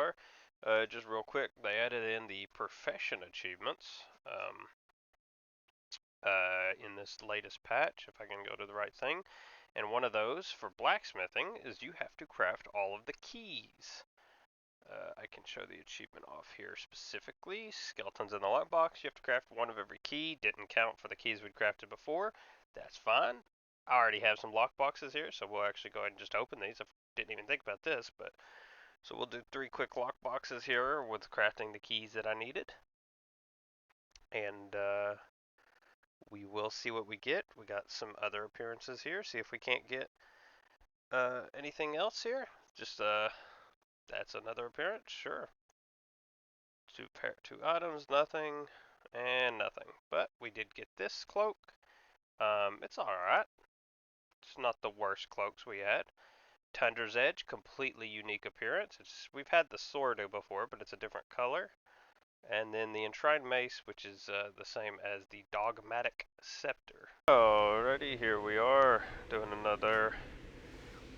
are. Just real quick, they added in the profession achievements in this latest patch, if I can go to the right thing. And one of those for blacksmithing is you have to craft all of the keys. I can show the achievement off here specifically. Skeletons in the lockbox. You have to craft one of every key. Didn't count for the keys we'd crafted before. That's fine. I already have some lockboxes here, so we'll actually go ahead and just open these. I didn't even think about this, but so we'll do 3 quick lockboxes here with crafting the keys that I needed. And we will see what we get. We got some other appearances here. See if we can't get anything else here. Just that's another appearance, sure. Two items, nothing, and nothing. But we did get this cloak. It's alright. It's not the worst cloaks we had. Tundra's Edge, completely unique appearance. We've had the sword before, but it's a different color. And then the Enshrined Mace, which is the same as the Dogmatic Scepter. Alrighty, here we are, doing another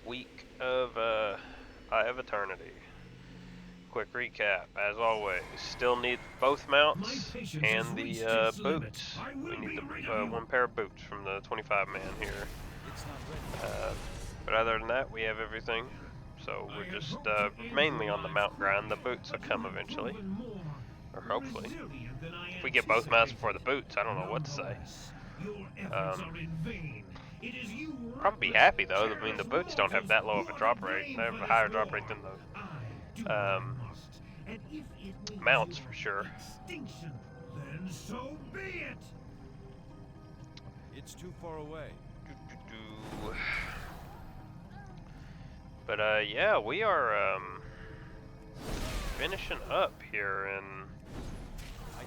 week of Eye of Eternity. Quick recap, as always, still need both mounts and the boots. We need the 1 pair of boots from the 25 man here. But other than that, we have everything. So we're just mainly on the mount grind. The boots will come eventually. Or hopefully. If we get both mounts before the boots, I don't know what to say. Probably be happy though. I mean, the boots don't have that low of a drop rate. They have a higher drop rate than the mounts for sure. Then so be it. It's too far away. But yeah, we are finishing up here in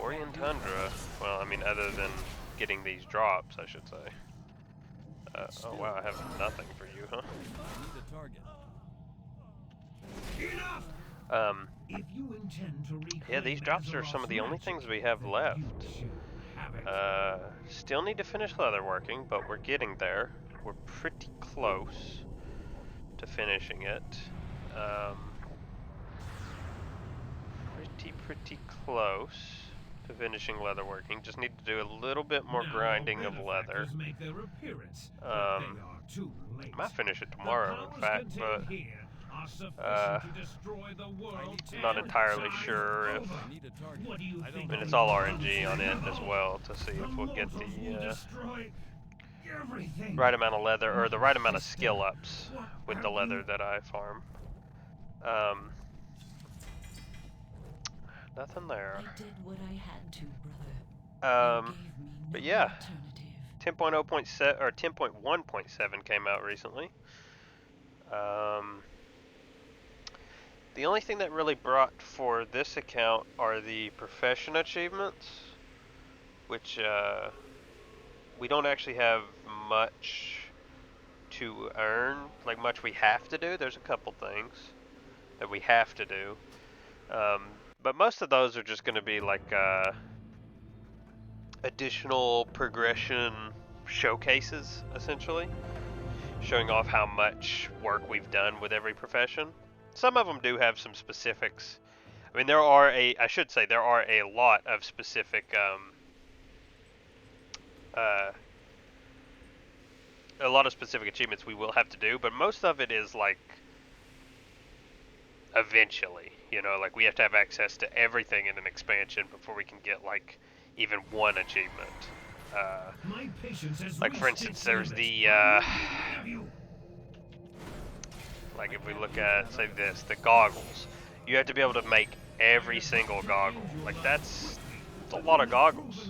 Orient Tundra. Well, I mean, other than getting these drops, I should say. Oh wow, I have nothing for you, huh? Yeah, these drops are some of the only things we have left. Still need to finish leatherworking, but we're getting there. We're pretty close to finishing it. Pretty close to finishing leatherworking. Just need to do a little bit more grinding of leather. Might finish it tomorrow, in fact, but not entirely sure if. I mean, it's all RNG on it as well to see if we'll get the right amount of leather or the right amount of skill ups with the leather that I farm. Nothing there. I did what I had to, brother. But yeah, 10.0.7 or 10.1.7 came out recently. The only thing that really brought for this account are the profession achievements, which we don't actually have much to earn, like much we have to do. There's a couple things that we have to do. But most of those are just going to be like additional progression showcases, essentially, showing off how much work we've done with every profession. Some of them do have some specifics. I mean, there are I should say there are a lot of specific achievements we will have to do, but most of it is like eventually, you know, like we have to have access to everything in an expansion before we can get like even one achievement. Like for instance, there's the like if we look at, say this, the goggles. You have to be able to make every single goggle. Like that's a lot of goggles.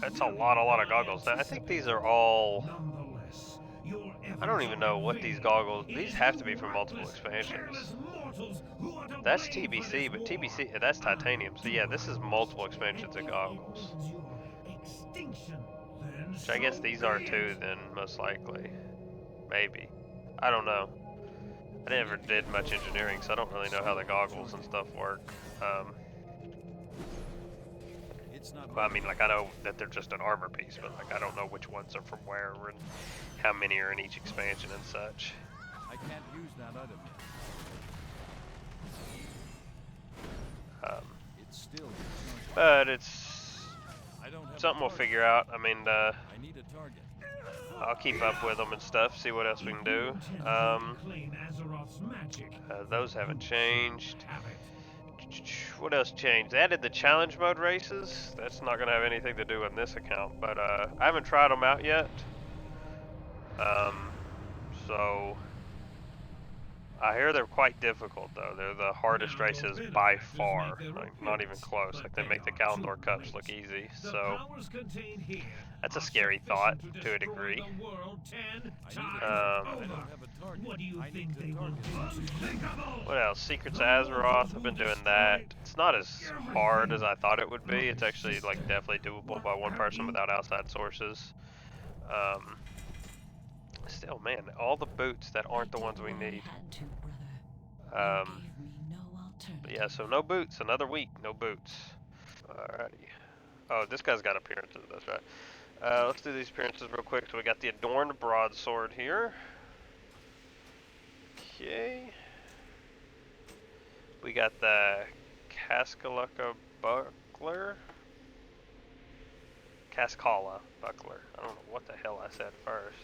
That's a lot of goggles. Now, I think these are all. I don't even know what these goggles. These have to be from multiple expansions. That's TBC, but TBC that's titanium. So yeah, this is multiple expansions of goggles. Which I guess these are too. Then most likely, maybe. I don't know. I never did much engineering, so I don't really know how the goggles and stuff work. Well, I mean, like, I know that they're just an armor piece, but like I don't know which ones are from where and how many are in each expansion and such. I can't use that other. but it's I don't have something a we'll target. figure out. I mean, I need a target. I'll keep up with them and stuff, see what else we can do. Those haven't changed. What else changed? They added the challenge mode races. That's not going to have anything to do in this account, but I haven't tried them out yet. So I hear they're quite difficult though. They're the hardest races by far. Like, not even close. Like, they make the Kalimdor Cups look easy. So that's a scary thought to a degree. What else? Secrets of Azeroth. I've been doing that. It's not as hard as I thought it would be. It's actually like definitely doable by one person without outside sources. Still, man, all the boots that aren't the ones we need. But yeah, so no boots. Another week, no boots. Alrighty. Oh, this guy's got appearances. That's right. Let's do these appearances real quick. So we got the Adorned Broadsword here. Okay. We got the Cascalaka Buckler. Cascala Buckler. I don't know what the hell I said first.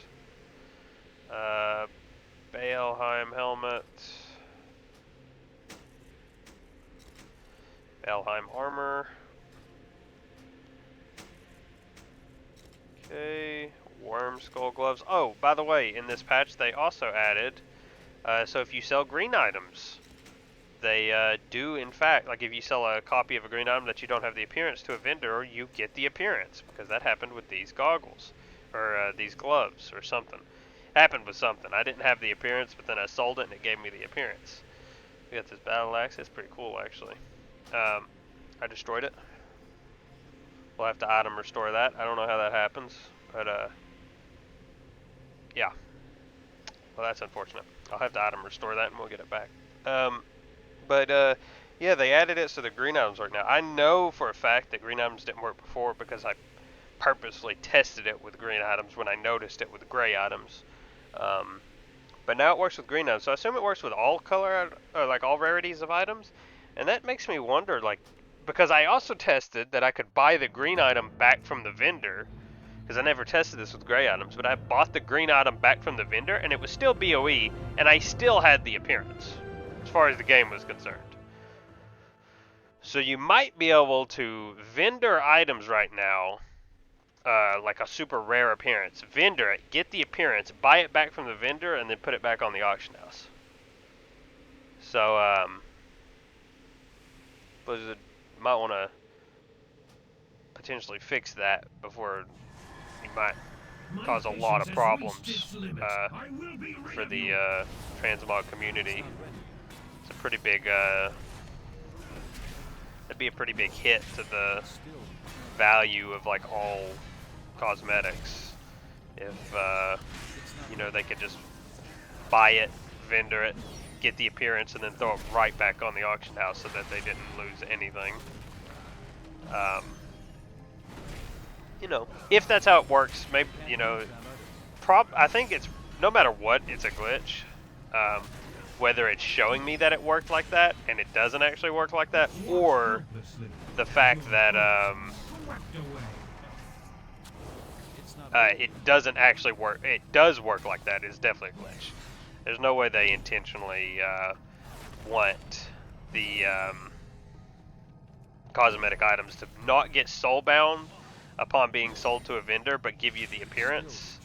Baleheim Helmet. Baleheim Armor. Okay. Worm Skull Gloves. Oh, by the way, in this patch they also added, so if you sell green items, they do in fact, like if you sell a copy of a green item that you don't have the appearance to a vendor, you get the appearance, because that happened with these goggles, or these gloves, or something. It happened with something. I didn't have the appearance, but then I sold it and it gave me the appearance. We got this battle axe. It's pretty cool, actually. I destroyed it. We'll have to item restore that. I don't know how that happens, but yeah. Well, that's unfortunate. I'll have to item restore that and we'll get it back. Yeah, they added it so the green items work now. I know for a fact that green items didn't work before because I purposely tested it with green items when I noticed it with gray items. But now it works with green items, so I assume it works with all color, or like all rarities of items. And that makes me wonder, like, because I also tested that I could buy the green item back from the vendor, because I never tested this with gray items, but I bought the green item back from the vendor, and it was still BOE, and I still had the appearance, as far as the game was concerned. So you might be able to vendor items right now, like a super rare appearance, vendor it, get the appearance, buy it back from the vendor, and then put it back on the auction house. So, Blizzard might want to potentially fix that before it might cause a lot of problems for the transmog community. It's a pretty big, that'd be a pretty big hit to the value of like all cosmetics if you know, they could just buy it, vendor it, get the appearance, and then throw it right back on the auction house so that they didn't lose anything. You know, if that's how it works, maybe, you know, I think it's, no matter what, it's a glitch. Whether it's showing me that it worked like that and it doesn't actually work like that, or the fact that it doesn't actually work. It does work like that is definitely a glitch. There's no way they intentionally want the cosmetic items to not get soulbound upon being sold to a vendor, but give you the appearance,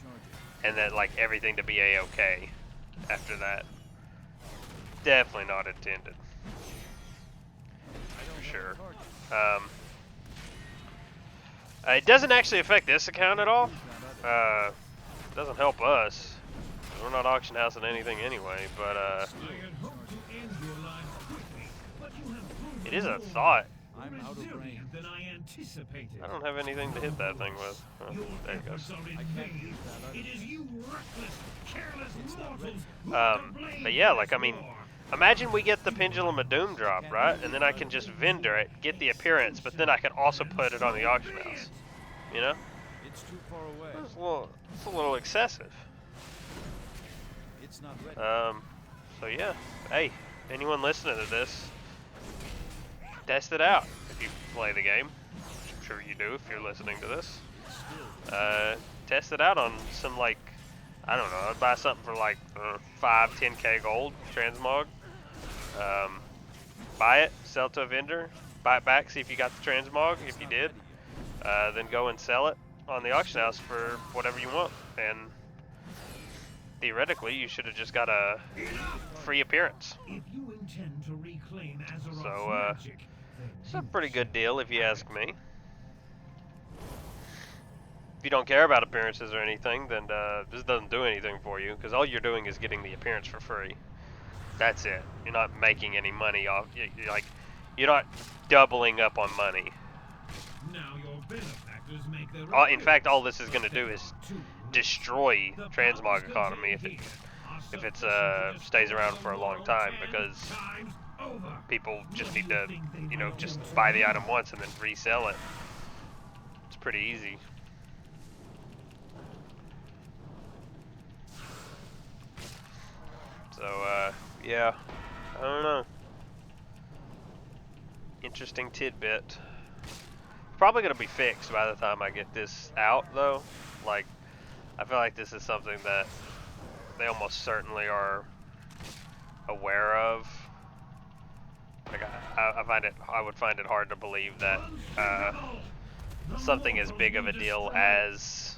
and then like everything to be a-okay after that. Definitely not intended. For sure. It doesn't actually affect this account at all. It doesn't help us. We're not auction housing anything anyway, but it is a thought. I don't have anything to hit that thing with. Oh, there it goes. But yeah, like, I mean, imagine we get the Pendulum of Doom drop, right? And then I can just vendor it, get the appearance, but then I can also put it on the auction house. You know? It's too far away. It's a little excessive. It's not ready. So yeah. Hey, anyone listening to this, test it out. if you play the game, which I'm sure you do if you're listening to this. Test it out on some, like, I don't know, I'd buy something for like 5-10k gold, transmog. Buy it, sell it to a vendor, buy it back, see if you got the transmog. If you did, then go and sell it on the auction house for whatever you want. And theoretically, you should have just got a free appearance. So, it's a pretty good deal if you ask me. If you don't care about appearances or anything, then this doesn't do anything for you, because all you're doing is getting the appearance for free. That's it. You're not making any money off. You're not doubling up on money. Now your benefactors make their In fact, all this is going to do is destroy transmog economy if it stays around for a long time, because people just need to, just buy the item once and then resell it. It's pretty easy. So, yeah, I don't know. Interesting tidbit. Probably going to be fixed by the time I get this out, though. Like, I feel like this is something that they almost certainly are aware of. Like, I would find it hard to believe that something as big of a deal as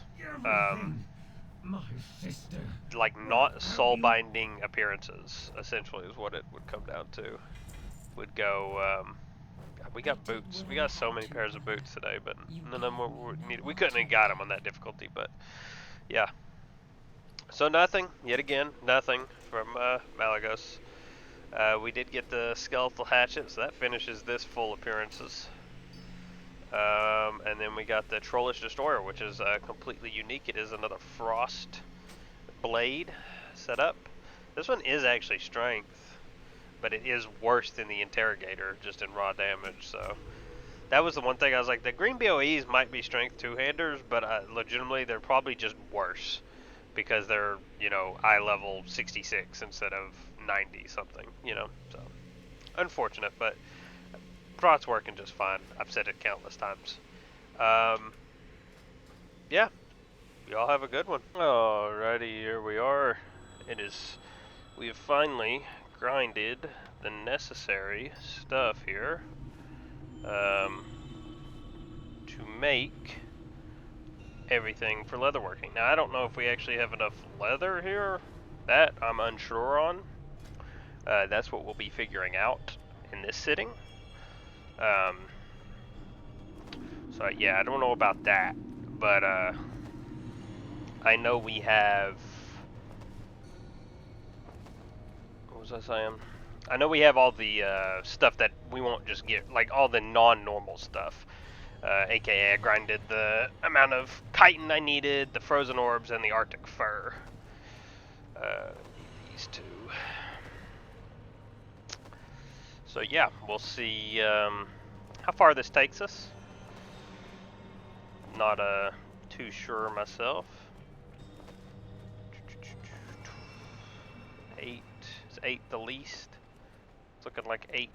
like not soul binding appearances, essentially, is what it would come down to. Would go. We got boots. We got so many pairs of boots today, but none of them were needed. We couldn't have got them on that difficulty, but yeah. So nothing, yet again, nothing from Malagos. We did get the skeletal hatchet, so that finishes this full appearances. And then we got the Trollish Destroyer, which is completely unique. It is another frost blade setup. This one is actually strength, but it is worse than the Interrogator, just in raw damage. So that was the one thing I was like, the green BOEs might be strength two-handers, but legitimately they're probably just worse because they're, eye level 66 instead of 90 something, So unfortunate, but Prot's working just fine. I've said it countless times. Yeah. Y'all have a good one. Alrighty, here we are. We have finally grinded the necessary stuff here to make everything for leatherworking. Now, I don't know if we actually have enough leather here. That I'm unsure on. That's what we'll be figuring out in this sitting. So yeah, I don't know about that, but I know we have. What was I saying? I know we have all the stuff that we won't just get, like all the non-normal stuff. AKA I grinded the amount of chitin I needed, the frozen orbs, and the Arctic fur. These two. So yeah, we'll see how far this takes us. Not too sure myself. 8 is 8 the least. It's looking like 8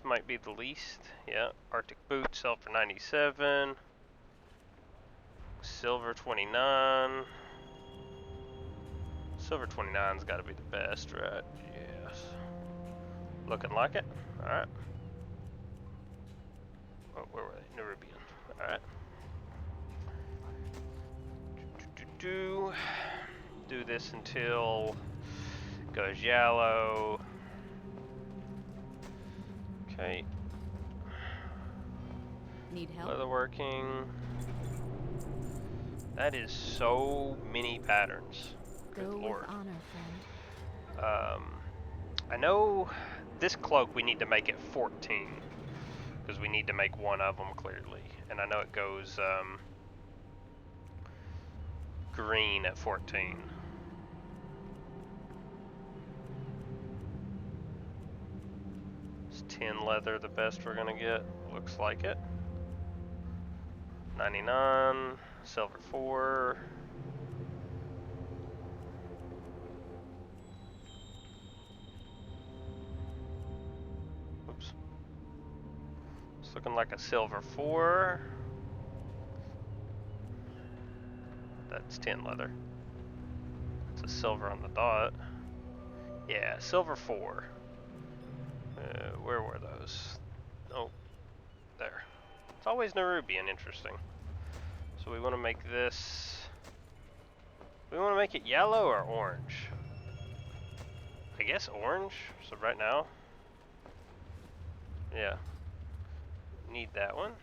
might be the least. Yeah, Arctic boots sell for 97. Silver 29. Silver 29's got to be the best, right? Yes. Looking like it. All right. Oh, where were they? Nerubian. All right. Do this until it goes yellow. Okay. Need help? Leatherworking. That is so many patterns. Good Go lord. with honor, friend. I know this cloak we need to make it 14 because we need to make one of them clearly, and I know it goes green at 14. Is 10 leather the best we're gonna get? Looks like it. 99, silver 4. Oops. It's looking like a silver 4. That's tin leather. It's a silver on the dot. Yeah, silver 4. Where were those? Oh, there. It's always Nerubian, interesting. So we want to make this... We want to make it yellow or orange? I guess orange. So right now... Yeah. Need that one.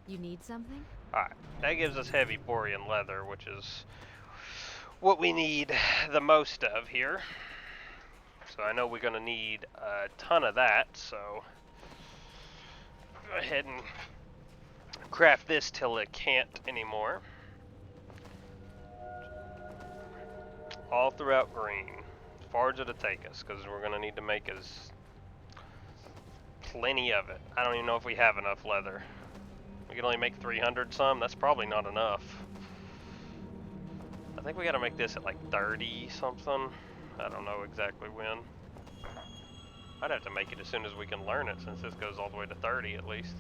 You need something? Alright, that gives us heavy borean leather, which is what we need the most of here. So I know we're going to need a ton of that, so go ahead and craft this till it can't anymore. All throughout green, as far as it'll take us, because we're going to need to make plenty of it. I don't even know if we have enough leather. We can only make 300 some. That's probably not enough. I think we got to make this at like 30 something. I don't know exactly when. I'd have to make it as soon as we can learn it, since this goes all the way to 30 at least.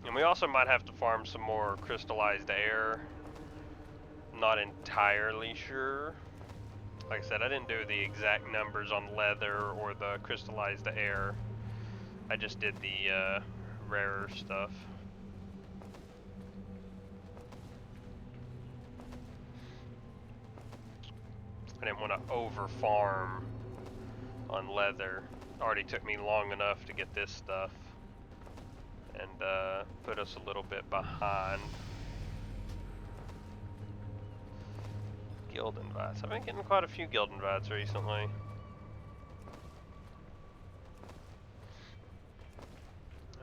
And we also might have to farm some more crystallized air. Not entirely sure. Like I said, I didn't do the exact numbers on leather or the crystallized air. I just did the rarer stuff. I didn't want to over farm on leather. It already took me long enough to get this stuff. And put us a little bit behind. Guild invites. I've been getting quite a few guild invites recently.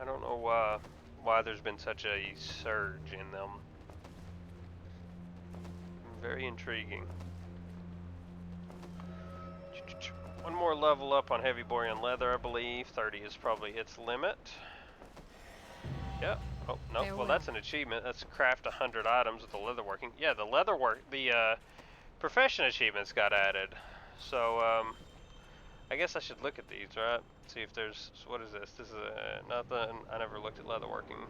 I don't know why there's been such a surge in them. Very intriguing. One more level up on heavy borean leather, I believe. 30 is probably its limit. Yep. Oh, no. Well, that's an achievement. That's craft 100 items with the leatherworking. Yeah, the profession achievements got added. So, I guess I should look at these, right? See if there's... So what is this? This is nothing. I never looked at leatherworking.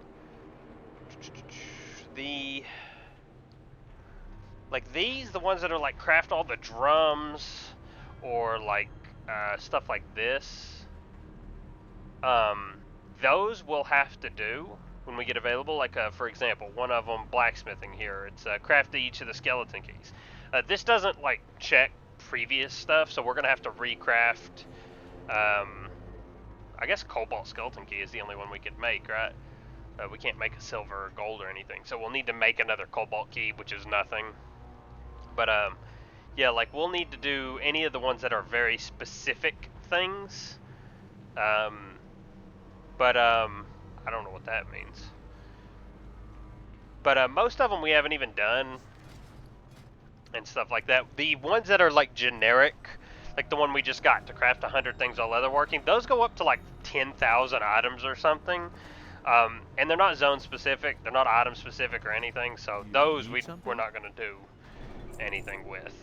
Like these, the ones that are like craft all the drums, or like stuff like this. Those we'll have to do when we get available. Like, for example, one of them, blacksmithing here. It's craft each of the skeleton keys. This doesn't, like, check previous stuff, so we're going to have to recraft. I guess cobalt skeleton key is the only one we could make, right? We can't make a silver or gold or anything, so we'll need to make another cobalt key, which is nothing. But, yeah, like, we'll need to do any of the ones that are very specific things. I don't know what that means. But most of them we haven't even done and stuff like that. The ones that are like generic, like the one we just got to craft 100 things on leatherworking, those go up to like 10,000 items or something. And they're not zone specific, they're not item specific or anything, so those we're not going to do anything with.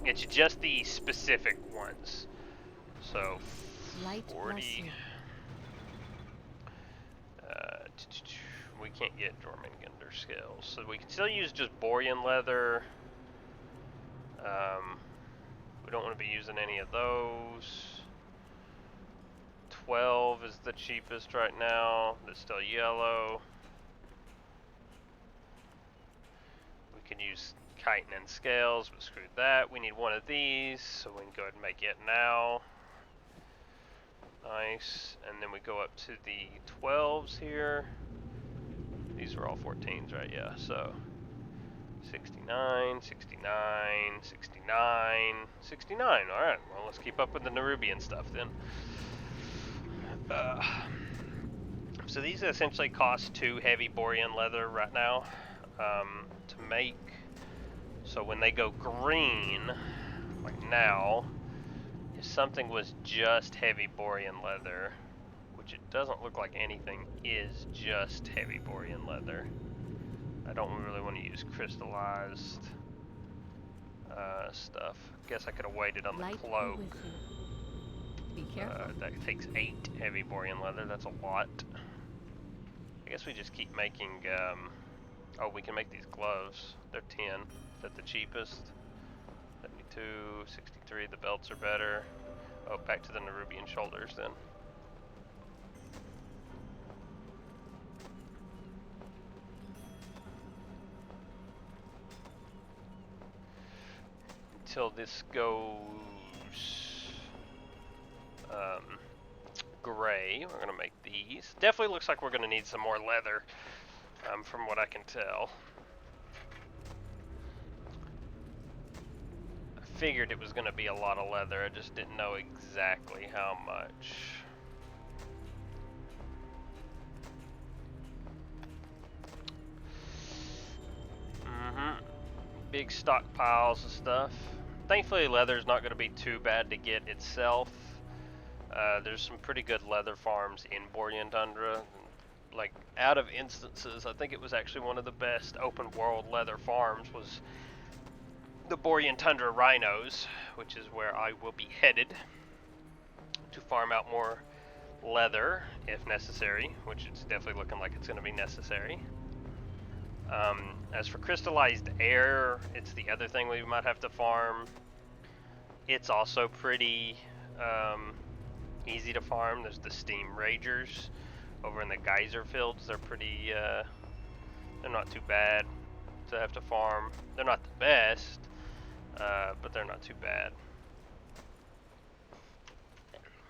It's just the specific ones. So 40... we can't get Jormungandr scales, so we can still use just Borean leather. We don't want to be using any of those. 12 is the cheapest right now. That's still yellow. We can use chitin and scales, but screw that. We need one of these, so we can go ahead and make it now. Nice. And then we go up to the 12s here. These are all 14s, right? Yeah, so 69, 69, 69, 69. Alright, well, let's keep up with the Nerubian stuff then. So these essentially cost 2 heavy borean leather right now to make. So when they go green, like now, if something was just heavy borean leather, which it doesn't look like anything is just heavy borean leather. I don't really want to use crystallized stuff. Guess I could have waited on the cloak. Be careful. That takes 8 heavy borean leather. That's a lot. I guess we just keep making, oh, we can make these gloves. They're 10. Is that the cheapest? 72, 63, the belts are better. Oh, back to the Nerubian shoulders then. Until this goes gray, we're gonna make these. Definitely looks like we're gonna need some more leather, from what I can tell. I figured it was gonna be a lot of leather, I just didn't know exactly how much. Big stockpiles of stuff. Thankfully leather's not gonna be too bad to get itself. There's some pretty good leather farms in Borean Tundra. Like, out of instances, I think it was actually one of the best open world leather farms was the Borean Tundra Rhinos, which is where I will be headed to farm out more leather if necessary, which it's definitely looking like it's going to be necessary. As for crystallized air, it's the other thing we might have to farm. It's also pretty easy to farm. There's the steam ragers over in the geyser fields. They're pretty, they're not too bad to have to farm. They're not the best, but they're not too bad.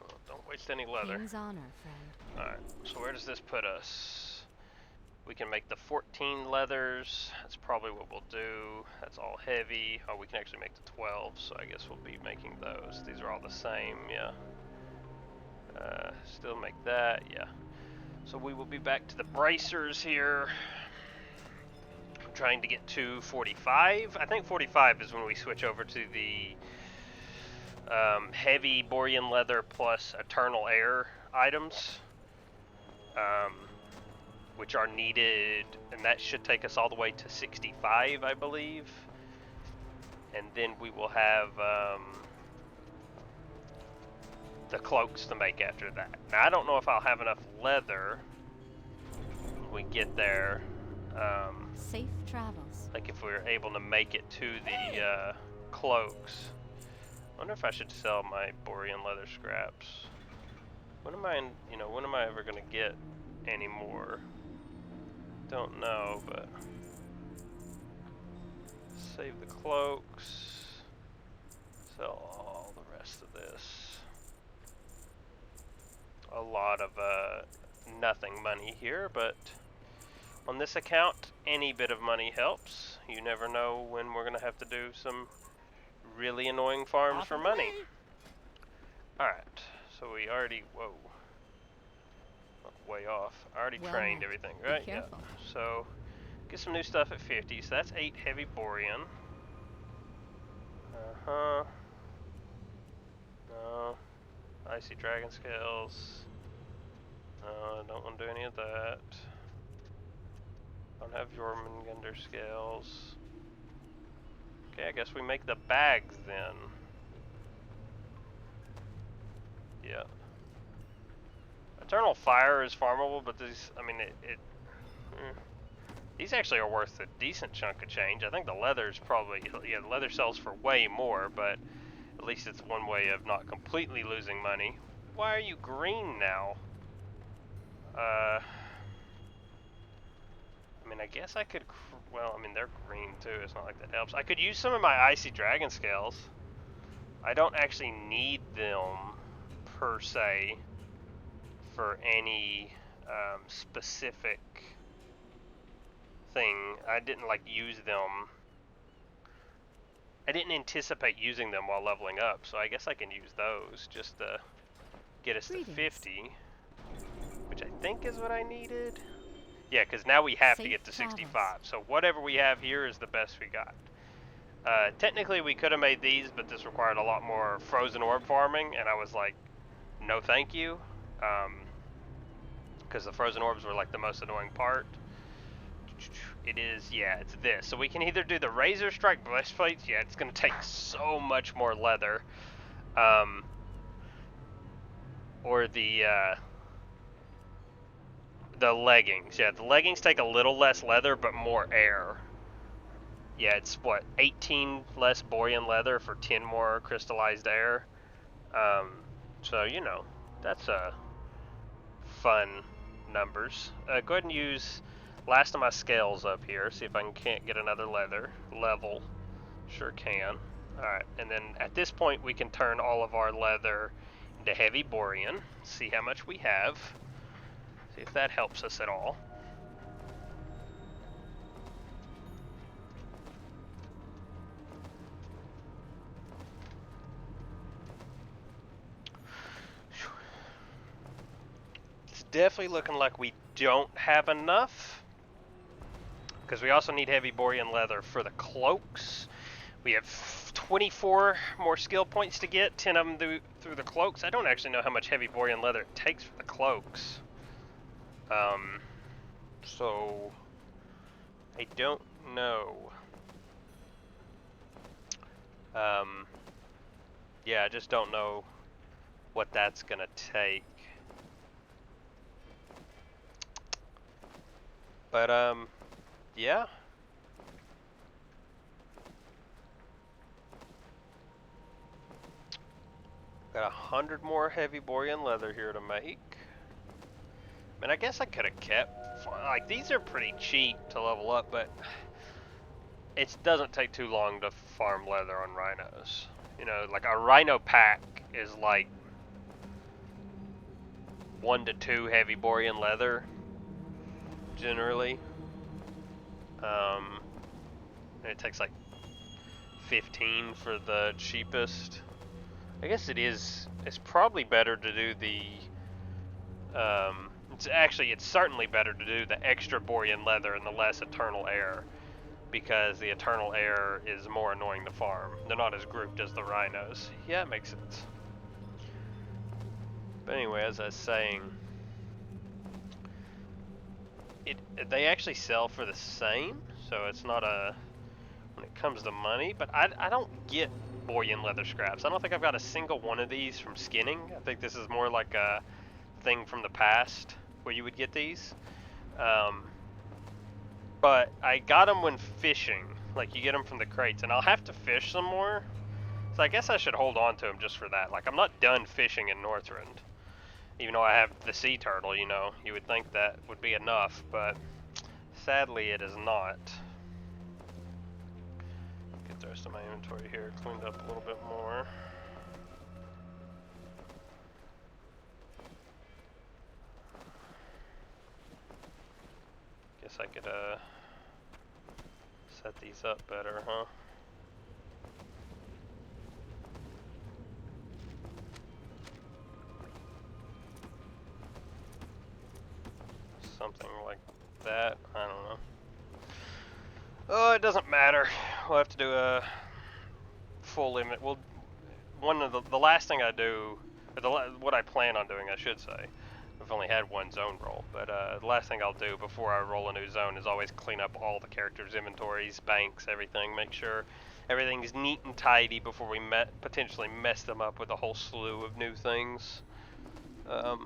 Well, don't waste any leather. King's honor, friend. Alright, so where does this put us? We can make the 14 leathers. That's probably what we'll do. That's all heavy. Oh, we can actually make the 12, so I guess we'll be making those. These are all the same, yeah. Still make that, yeah. So we will be back to the bracers here. I'm trying to get to 45. I think 45 is when we switch over to the heavy Borean leather plus eternal air items. Which are needed, and that should take us all the way to 65, I believe. And then we will have the cloaks to make after that. Now, I don't know if I'll have enough leather when we get there. Safe travels. Like if we're able to make it to the cloaks. I wonder if I should sell my Borean leather scraps. When am I, when am I ever gonna get any more? Don't know, but save the cloaks, sell all the rest of this. A lot of nothing money here, but on this account, any bit of money helps. You never know when we're gonna have to do some really annoying farms for money. Alright, so we already, whoa. Way off. I already trained everything, right? Yeah. So, get some new stuff at 50. So that's 8 heavy Borean. No. Icy dragon scales. No, I don't want to do any of that. Don't have Jormungandr scales. Okay, I guess we make the bags then. Yeah. Eternal Fire is farmable, but these, I mean, these actually are worth a decent chunk of change. I think the leather's probably, yeah, the leather sells for way more, but at least it's one way of not completely losing money. Why are you green now? I mean, I guess I could, well, I mean, they're green too. It's not like that helps. I could use some of my Icy Dragon Scales. I don't actually need them, per se, for any specific thing. I didn't like use them. I didn't anticipate using them while leveling up, so I guess I can use those just to get us to 50, which I think is what I needed. Yeah, because now we have to get to 65, so whatever we have here is the best we got. Technically we could have made these, but this required a lot more frozen orb farming, and I was like, no thank you. Because the frozen orbs were like the most annoying part. It is, yeah, it's this. So we can either do the Razor Strike breastplates. Yeah, it's going to take so much more leather. or the leggings. Yeah, the leggings take a little less leather, but more air. Yeah, it's what, 18 less Borean leather for 10 more crystallized air. So you know, that's fun numbers. Go ahead and use last of my scales up here. See if I can't get another leather level. Sure can. Alright, and then at this point we can turn all of our leather into heavy Borean. See how much we have. See if that helps us at all. It's definitely looking like we don't have enough, because we also need heavy Borean leather for the cloaks. We have 24 more skill points to get, 10 of them through the cloaks. I don't actually know how much heavy Borean leather it takes for the cloaks. So I don't know. Yeah, I just don't know what that's gonna take. But yeah. Got 100 more heavy Borean leather here to make. And I guess I could have kept, like, these are pretty cheap to level up, but it doesn't take too long to farm leather on rhinos. You know, like a rhino pack is like 1 to 2 heavy Borean leather, generally. And it takes like 15 for the cheapest. I guess it's probably better to do the, it's certainly better to do the extra Borean leather and the less eternal air, because the eternal air is more annoying to farm. They're not as grouped as the rhinos. Yeah, it makes sense. But anyway, as I was saying, they actually sell for the same, so it's not a, when it comes to money, but I don't get Borean leather scraps. I don't think I've got a single one of these from skinning. I think this is more like a thing from the past where you would get these. But I got them when fishing. Like, you get them from the crates, and I'll have to fish some more. So I guess I should hold on to them just for that. Like, I'm not done fishing in Northrend. Even though I have the sea turtle, you know, you would think that would be enough, but sadly it is not. Get the rest of my inventory here cleaned up a little bit more. Guess I could set these up better, huh? Something like that. I don't know. Oh, it doesn't matter. We'll have to do a full limit. Well, one of the last thing I do, or what I plan on doing, I should say. I've only had one zone roll, but the last thing I'll do before I roll a new zone is always clean up all the characters' inventories, banks, everything. Make sure everything's neat and tidy before we potentially mess them up with a whole slew of new things. But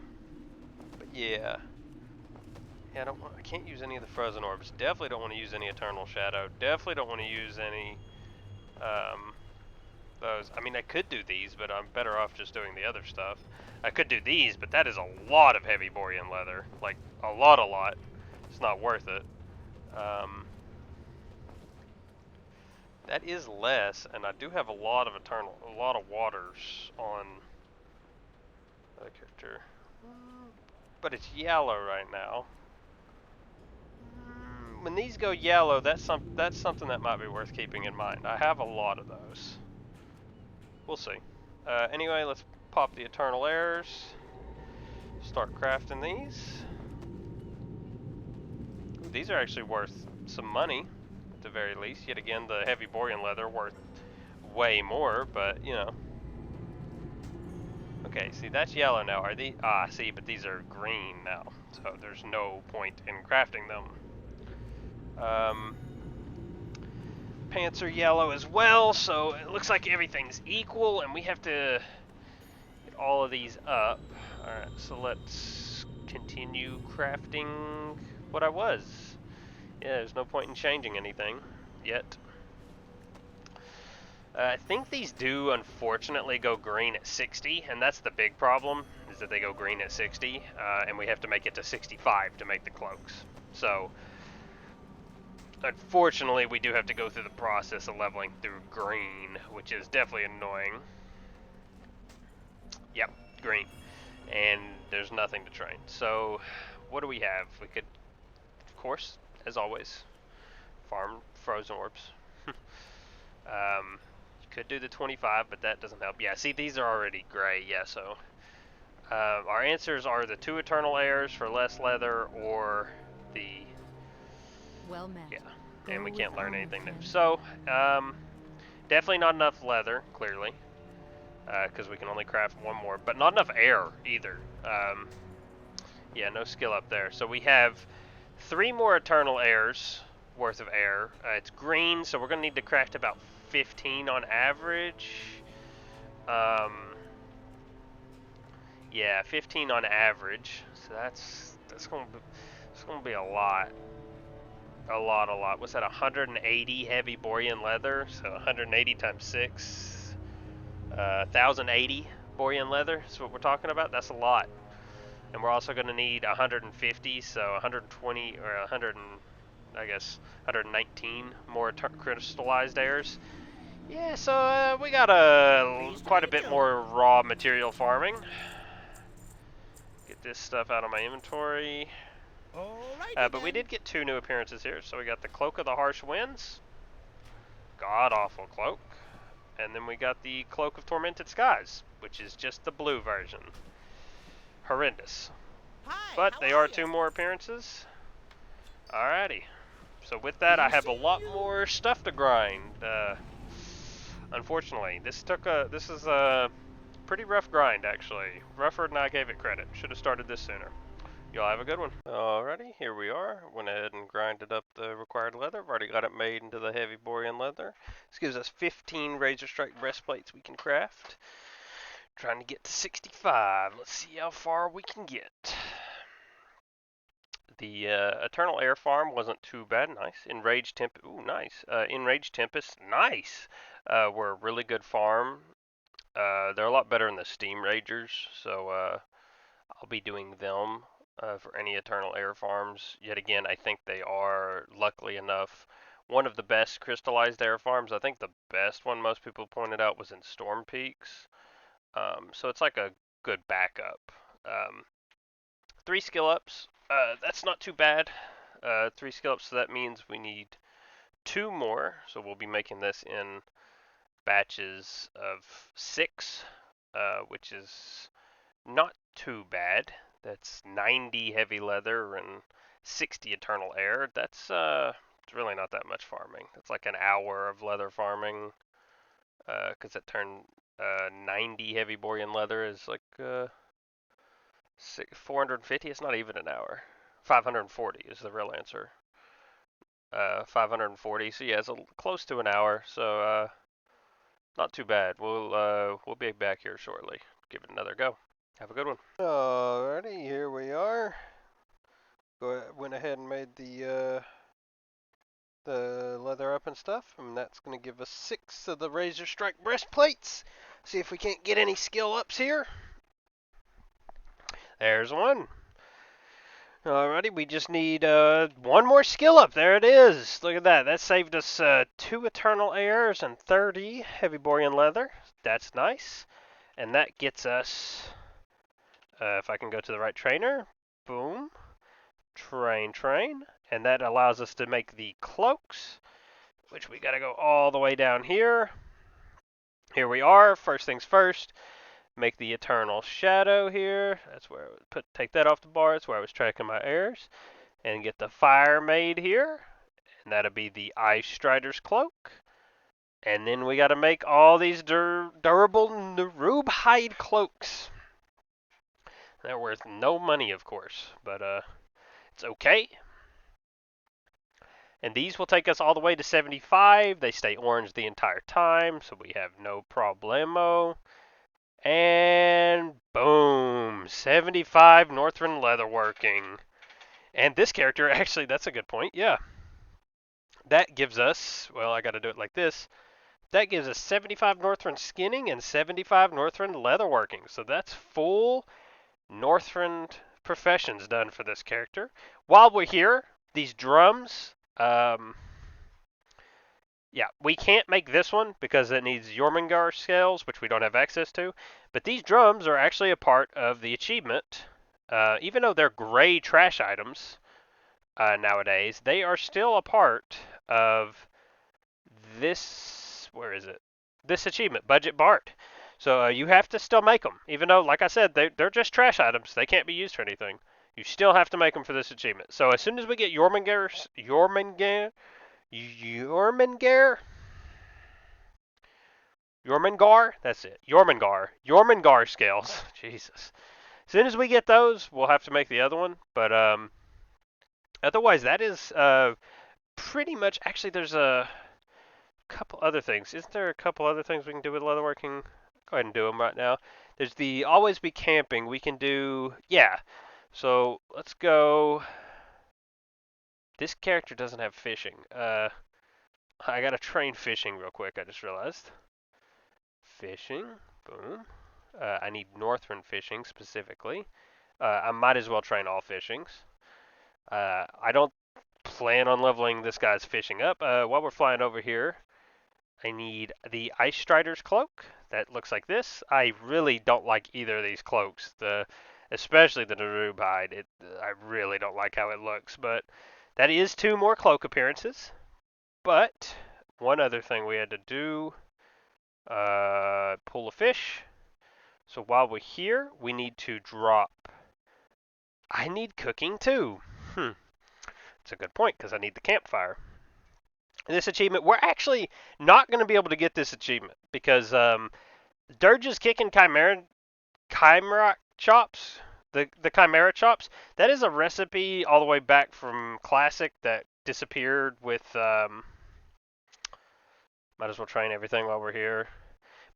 yeah. Yeah, I can't use any of the frozen orbs. Definitely don't want to use any eternal shadow. Definitely don't want to use any those. I mean, I could do these, but I'm better off just doing the other stuff. I could do these, but that is a lot of heavy Borean leather. Like, a lot. It's not worth it. That is less, and I do have a lot of waters on the character. But it's yellow right now. When these go yellow, that's something that might be worth keeping in mind. I have a lot of those. We'll see. Anyway, let's pop the eternal airs. Start crafting these. Ooh, these are actually worth some money, at the very least. Yet again, the heavy Borean leather worth way more, but you know. Okay, see, that's yellow now. Are these? Ah, see, but these are green now, so there's no point in crafting them. Pants are yellow as well, so it looks like everything's equal, and we have to Get all of these up. Alright, so let's continue crafting what I was. Yeah, there's no point in changing anything yet. I think these do, unfortunately, go green at 60, and that's the big problem, is that they go green at 60, and we have to make it to 65 to make the cloaks. So, unfortunately, we do have to go through the process of leveling through green, which is definitely annoying. Yep, green. And there's nothing to train. So, what do we have? We could, of course, as always, farm frozen orbs. You could do the 25, but that doesn't help. Yeah, see, these are already gray. Yeah, so our answers are the 2 eternal heirs for less leather, or the Well met. yeah, Go and we with can't learn honor, anything new. friend. So definitely not enough leather, clearly, because we can only craft 1 more, but not enough air either. Yeah, no skill up there. So we have 3 more eternal heirs worth of air. It's green, so we're gonna need to craft about 15 on average. Yeah, 15 on average. So that's gonna be a lot. A lot. What's that? 180 heavy Borean leather. So 180 times 6, 1080 Borean leather. That's what we're talking about. That's a lot. And we're also going to need 150, so 120 or 100, I guess 119 more crystallized airs. Yeah, so we got quite a bit more raw material farming. Get this stuff out of my inventory. But we did get 2 new appearances here. So we got the Cloak of the Harsh Winds, god awful cloak, and then we got the Cloak of Tormented Skies, which is just the blue version. Horrendous. But they are 2 more appearances. Alrighty. So with that, I have a lot more stuff to grind. Unfortunately, this is a pretty rough grind, actually. Rougher than I gave it credit. Should have started this sooner. Y'all have a good one. Alrighty, here we are. Went ahead and grinded up the required leather. I've already got it made into the heavy Borean leather. This gives us 15 Razor Strike breastplates we can craft. Trying to get to 65. Let's see how far we can get. The Eternal Air Farm wasn't too bad. Nice. Enraged Tempest. Ooh, nice. Enraged Tempest. Nice. Were a really good farm. They're a lot better than the Steam Ragers, so I'll be doing them for any Eternal Air farms. Yet again, I think they are, luckily enough, one of the best crystallized air farms. I think the best one most people pointed out was in Storm Peaks. So it's like a good backup. 3 skill ups. That's not too bad. 3 skill ups, so that means we need 2 more. So we'll be making this in batches of 6, which is not too bad. That's 90 heavy leather and 60 eternal air. That's it's really not that much farming. It's like an hour of leather farming, because it turned 90 heavy Borean leather is like 450. It's not even an hour. 540 is the real answer. 540. So yeah, it's close to an hour. So not too bad. We'll be back here shortly. Give it another go. Have a good one. Alrighty, here we are. Went ahead and made the leather up and stuff, and that's going to give us 6 of the Razor Strike breastplates. See if we can't get any skill ups here. There's one. Alrighty, we just need 1 more skill up. There it is. Look at that. That saved us 2 Eternal Airs and 30 Heavy Borean Leather. That's nice. And that gets us, if I can go to the right trainer, boom, train. And that allows us to make the cloaks, which we got to go all the way down here. Here we are. First things first. Make the Eternal Shadow here. That's where I would take that off the bar. That's where I was tracking my airs. And get the fire made here. And that'll be the Ice Strider's Cloak. And then we got to make all these durable Narub hide cloaks. They're worth no money, of course, but it's okay. And these will take us all the way to 75. They stay orange the entire time, so we have no problemo. And boom, 75 Northern leatherworking. And this character, actually, that's a good point. Yeah, that gives us, well, I got to do it like this. That gives us 75 Northern skinning and 75 Northern leatherworking. So that's full Northern professions done for this character. While we're here, these drums, yeah, we can't make this one because it needs Jormungandr scales, which we don't have access to. But these drums are actually a part of the achievement. Even though they're gray trash items nowadays, they are still a part of this. Where is it? This achievement, Budget Bart. So you have to still make them, even though, like I said, they're just trash items. They can't be used for anything. You still have to make them for this achievement. So as soon as we get Jormungandr, that's it. Jormungandr scales. Jesus. As soon as we get those, we'll have to make the other one. But otherwise, that is pretty much. Actually, there's a couple other things. Isn't there a couple other things we can do with leatherworking? Go ahead and do them right now. There's the always be camping. We can do, yeah. So let's go. This character doesn't have fishing. I gotta train fishing real quick. I just realized. Fishing, boom. I need northern fishing specifically. I might as well train all fishings. I don't plan on leveling this guy's fishing up. While we're flying over here, I need the Ice Strider's cloak. That looks like this. I really don't like either of these cloaks. Especially the Darub hide. I really don't like how it looks. But that is 2 more cloak appearances. But one other thing we had to do, pull a fish. So while we're here, we need to drop. I need cooking too. It's a good point because I need the campfire. This achievement, we're actually not going to be able to get this achievement because Dirge's kicking chimera chops, the chimera chops. That is a recipe all the way back from Classic that disappeared with. Might as well train everything while we're here.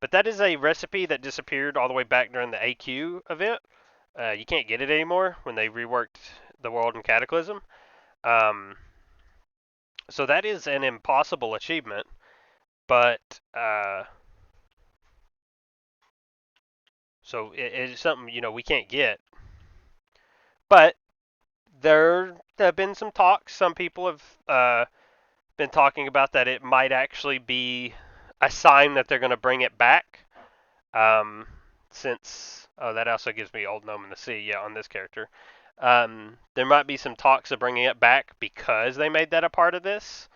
But that is a recipe that disappeared all the way back during the AQ event. You can't get it anymore when they reworked the world in Cataclysm. So that is an impossible achievement, but so it is something we can't get. But there have been some talks. Some people have been talking about that it might actually be a sign that they're going to bring it back. Since that also gives me Old Gnome in the Sea, yeah, on this character. There might be some talks of bringing it back because they made that a part of this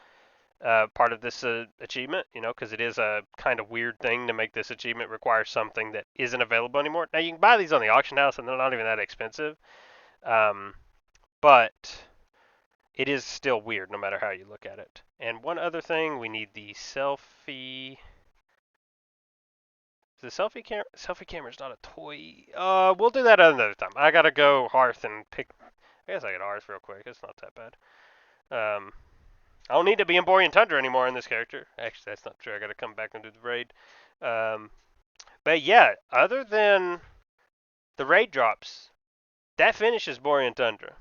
achievement, because it is a kind of weird thing to make this achievement require something that isn't available anymore. Now, you can buy these on the auction house, and they're not even that expensive, but it is still weird no matter how you look at it. And one other thing, we need the selfie. The selfie camera is not a toy. We'll do that another time. I gotta go hearth and pick. I guess I could hearth real quick. It's not that bad. I don't need to be in Borean Tundra anymore in this character. Actually, that's not true. I gotta come back and do the raid. But yeah, other than the raid drops, that finishes Borean Tundra.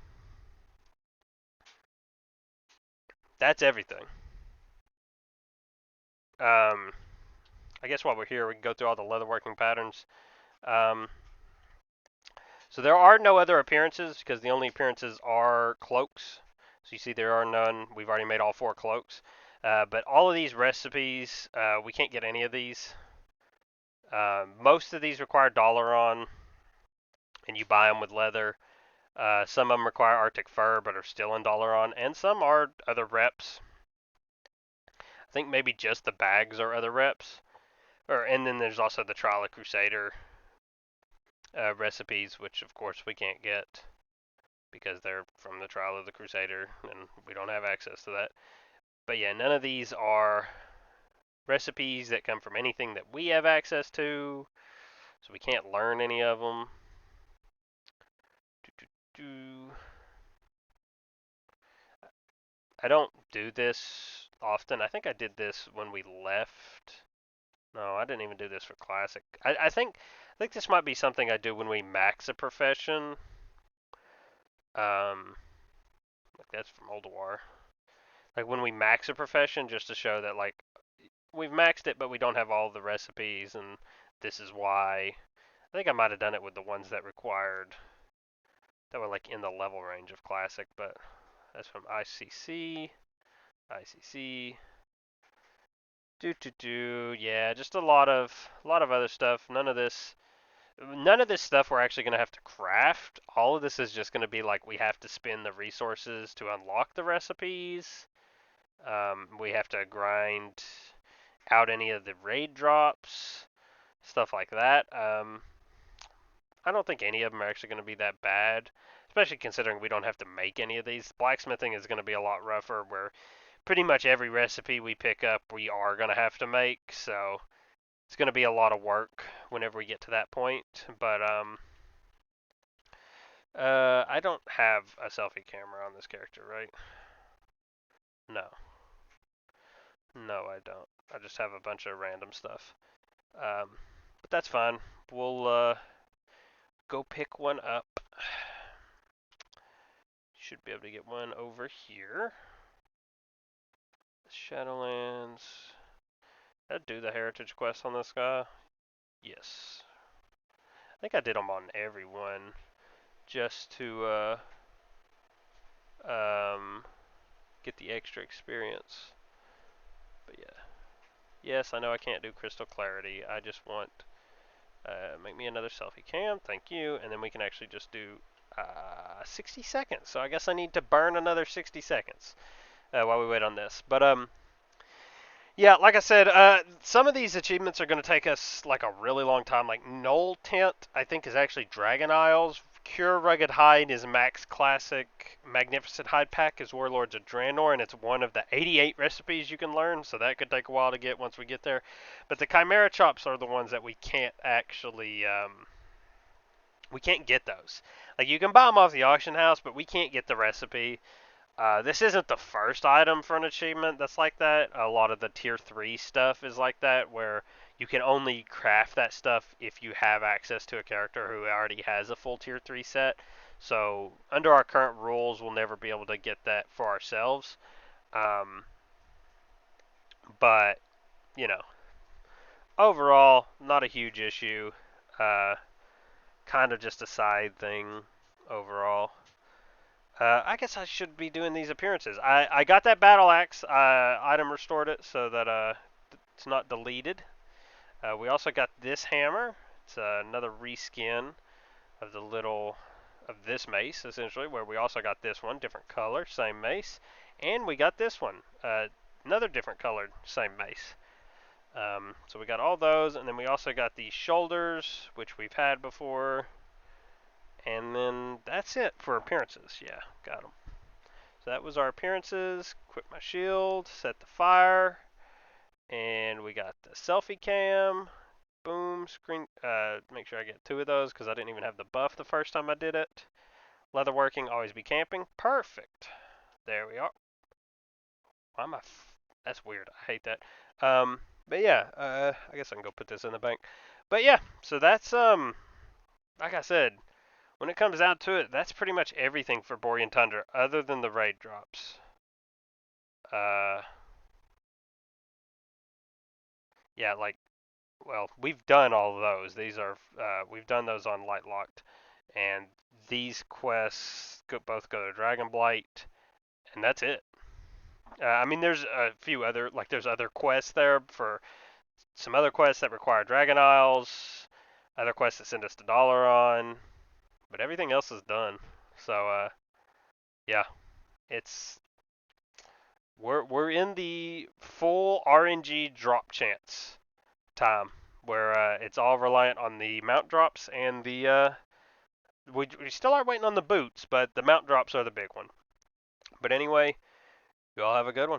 That's everything. I guess while we're here, we can go through all the leatherworking patterns. So there are no other appearances because the only appearances are cloaks. So you see there are none. We've already made all 4 cloaks. But all of these recipes, we can't get any of these. Most of these require Dalaran, and you buy them with leather. Some of them require Arctic fur, but are still in Dalaran, and some are other reps. I think maybe just the bags are other reps. And then there's also the Trial of Crusader recipes, which of course we can't get because they're from the Trial of the Crusader, and we don't have access to that. But yeah, none of these are recipes that come from anything that we have access to, so we can't learn any of them. I don't do this often. I think I did this when we left. No, I didn't even do this for Classic. I think think this might be something I do when we max a profession. Like that's from Old War. Like when we max a profession, just to show that like we've maxed it, but we don't have all the recipes, and this is why. I think I might have done it with the ones that required that were like in the level range of classic, but that's from ICC. ICC. Yeah, just a lot of other stuff. None of this stuff we're actually going to have to craft. All of this is just going to be like we have to spend the resources to unlock the recipes. We have to grind out any of the raid drops, stuff like that. I don't think any of them are actually going to be that bad, especially considering we don't have to make any of these. Blacksmithing is going to be a lot rougher, where pretty much every recipe we pick up we are going to have to make, so it's going to be a lot of work whenever we get to that point. But I don't have a selfie camera on this character, right? No. No, I don't. I just have a bunch of random stuff. But that's fine. We'll go pick one up. Should be able to get one over here. Shadowlands. Did I do the heritage quest on this guy? Yes. I think I did them on everyone just to get the extra experience. But yeah. Yes, I know I can't do crystal clarity. I just want make me another selfie cam. Thank you. And then we can actually just do 60 seconds. So I guess I need to burn another 60 seconds while we wait on this. But yeah, like I said, some of these achievements are going to take us like a really long time. Like Knoll Tent, I think, is actually Dragon Isles. Cure Rugged Hide is Max Classic. Magnificent Hide Pack is Warlords of Draenor, and it's one of the 88 recipes you can learn, so that could take a while to get once we get there. But the Chimera Chops are the ones that we can't actually, we can't get those. Like, you can buy them off the auction house, but we can't get the recipe. This isn't the first item for an achievement that's like that. A lot of the tier 3 stuff is like that, where you can only craft that stuff if you have access to a character who already has a full tier 3 set. So under our current rules, we'll never be able to get that for ourselves. But, you know, overall, not a huge issue. Kind of just a side thing overall. I guess I should be doing these appearances. I got that battle axe item restored it so that it's not deleted. We also got this hammer. It's another reskin of this mace essentially, where we also got this one, different color, same mace, and we got this one, another different colored, same mace. So we got all those, and then we also got these shoulders, which we've had before. And then that's it for appearances. Yeah, got them. So that was our appearances. Equip my shield, set the fire, and we got the selfie cam. Boom, screen. Make sure I get 2 of those because I didn't even have the buff the first time I did it. Leatherworking, always be camping. Perfect. There we are. Why am I? That's weird. I hate that. But yeah, I guess I can go put this in the bank. But yeah, so that's like I said. When it comes down to it, that's pretty much everything for Borean Tundra, other than the raid drops. Yeah, like, well, we've done all of those. These are, we've done those on Light Locked, and these quests both go to Dragonblight, and that's it. I mean, there's a few other, like, there's other quests there for some other quests that require Dragon Isles, other quests that send us to Dalaran, but everything else is done. So, yeah, it's we're in the full RNG drop chance time, where it's all reliant on the mount drops and the we still are waiting on the boots, but the mount drops are the big one. But anyway, you all have a good one.